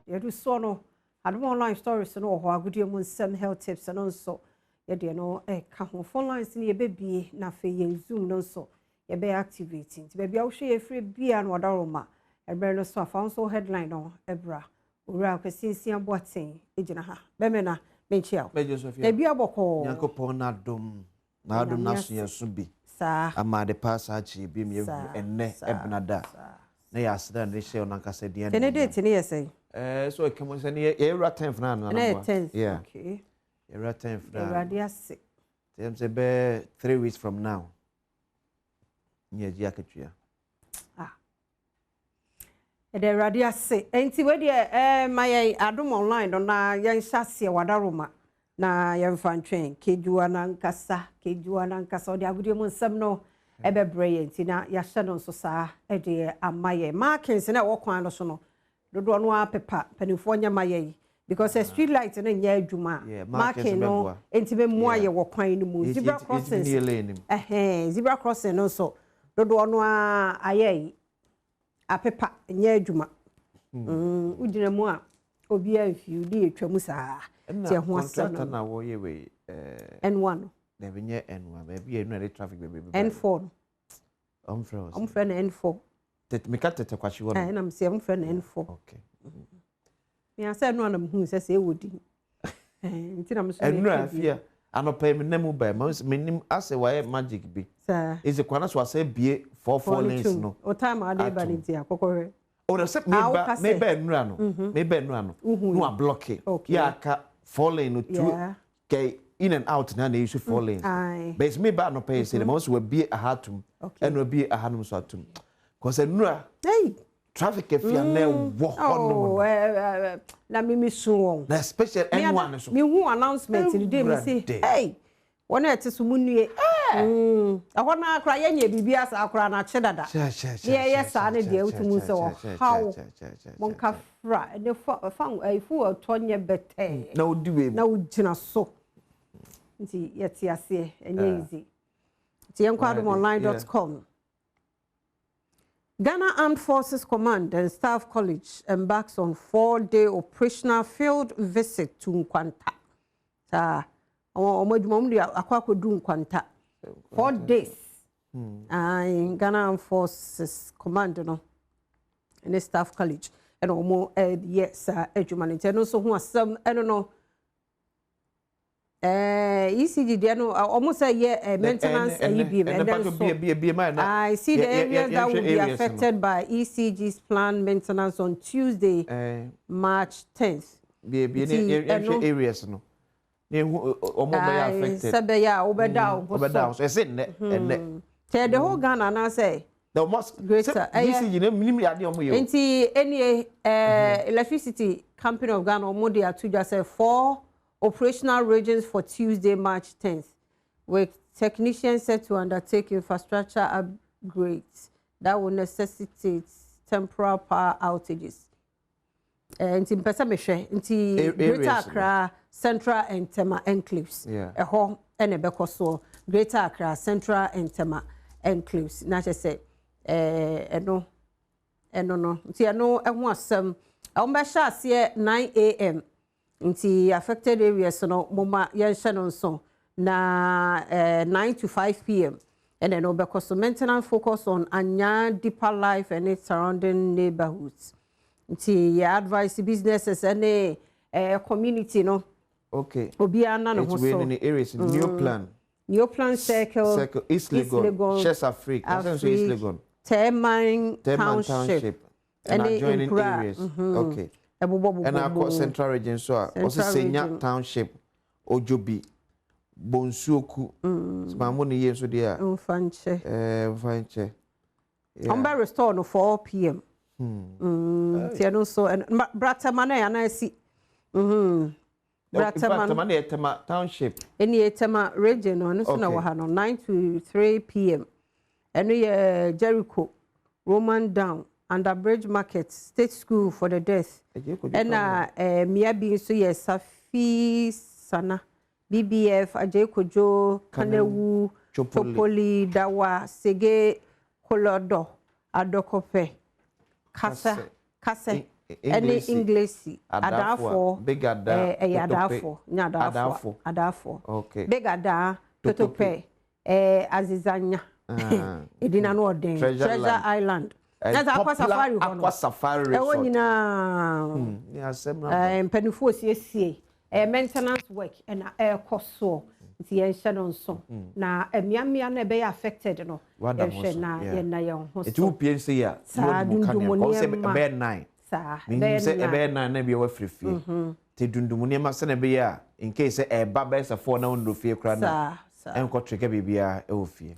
you do so no Adom online stories no ho agudie mu nsem health tips no so ye de no ka ho phone lines ni ye bebie na fe ye zoom no so ye be activating ti bebia wo hwe ye free bia no odaroma ebe no so afa so headline no ebra owura kwasinsia boaten ejina ha be me na me chia e bia boko Yankopon na dom na so yesu bi sa amade pass achi bi me enne ebnada na ya asda na she onankasa dia ne date ni yesay so e kemo se ne e ra 10 na na yeah okay e ra 10 na radia 6 them say be 3 weeks from now nye ji akatua the radia 6 enti we de my Adom online no na yan hyase wadaroma na yemfa ntwen kejuwa na nkasa odi agudie mu nsem no ebebre enti na ya hye no so saa de amaye markings na wo kwan no so no dodo no apepa panifo nya maye because a street light na nya adwuma marking no enti be mu aye wo kwan no mu zebra crossing zebra crossing no so dodo no aye apepa nya adwuma ujina mu a obi afiu di etwamu saa ti ho contractor na wo ye we N1 na be nye N1 ba bi enu na traffic be N4 omfro na N4 me ka tete kwashi wo na me se omfro na N4 okay me asa no na mhu se se wodi nti na me so enu afia anopa me nemu ba me nim ase wa magic bi is kwana so ase bie 4 lanes no o time ade ba ni ti akokore o na se me ba enu ano no a block it ya ka 4 lane no two okay in and out na use 4 lanes but me ba no pay say most will be a hatum and will be a hanum so atum cause enu traffic afia na wo hono na me so na special N1 so me hu announcement ni dey me say hey wona ete munue ahọ na akra ye nya bibia sa akra na che dada ye sa na de utumu so how monka fra ne fa fu otonye bete na odi we na ugina so nti yeti ase enye easy ti enquadromonline.com Ghana Armed Forces Command and Staff College embarks on 4-day operational field visit to Nkwanta. Akwakodu Nkwanta. 4 days. In Ghana Armed Forces Command, no, and the Staff College. And almost yes, eduman. And also who are some, I don't know. ECG, they know almost a year maintenance and then so I see the areas that will be affected by ECG's planned maintenance on Tuesday, March 10th. Areas no. Affected. So is it? The whole Ghana now say the most greater any electricity company of Ghana or they are to just say 4 operational regions for Tuesday, March 10th, with technicians set to undertake infrastructure upgrades that will necessitate temporary power outages. And in Pesameshe, in Greater Accra, Central and Tema enclaves. A home and a becoso, Greater Accra, Central and Tema enclaves. Not just say, no. See, I know I want some. I'll see 9 a.m. Inti affected areas no moma yenhye so na 9 to 5 p.m. and then obekos maintenance focus on anya deeper life and its surrounding neighborhoods. Inti ya advise businesses and community no. Okay. Obi ana no so. In the areas New plan circle East Legon, Chess Africa, East Legon. Termine Township and adjoining areas. Okay. And I call Central Region so also Senya Township Ojobi Bonsuoku Spamoni yeso dia Mfanche yeah. Omba restore no 4 p.m. Tiano so and Bratamana and I see Bratamana Tema Township any Tema region on so na wahano 9 to 3 p.m. and we Jericho Roman Down under Bridge Market State School for the Deaf. And Miabi so yes Safi Sana BBF Ajekojo Kanewu Chopoli Dawa Sege Kolodo Adokope Kase any English adafo big ada adafo okay big ada totope azizanya edina no odin treasure island that's aqua safari resort nyina mpanifo osiesie maintenance work and air cost so nti yen hye so na emiamia na be affected no ye na ye na ye ho so it will be say ya you say be 9 sa be 9 na be wa frifie te dundumunia ma se na be ya in case e ba be se 4 na won do fie kra na enko treke bibia e wo fie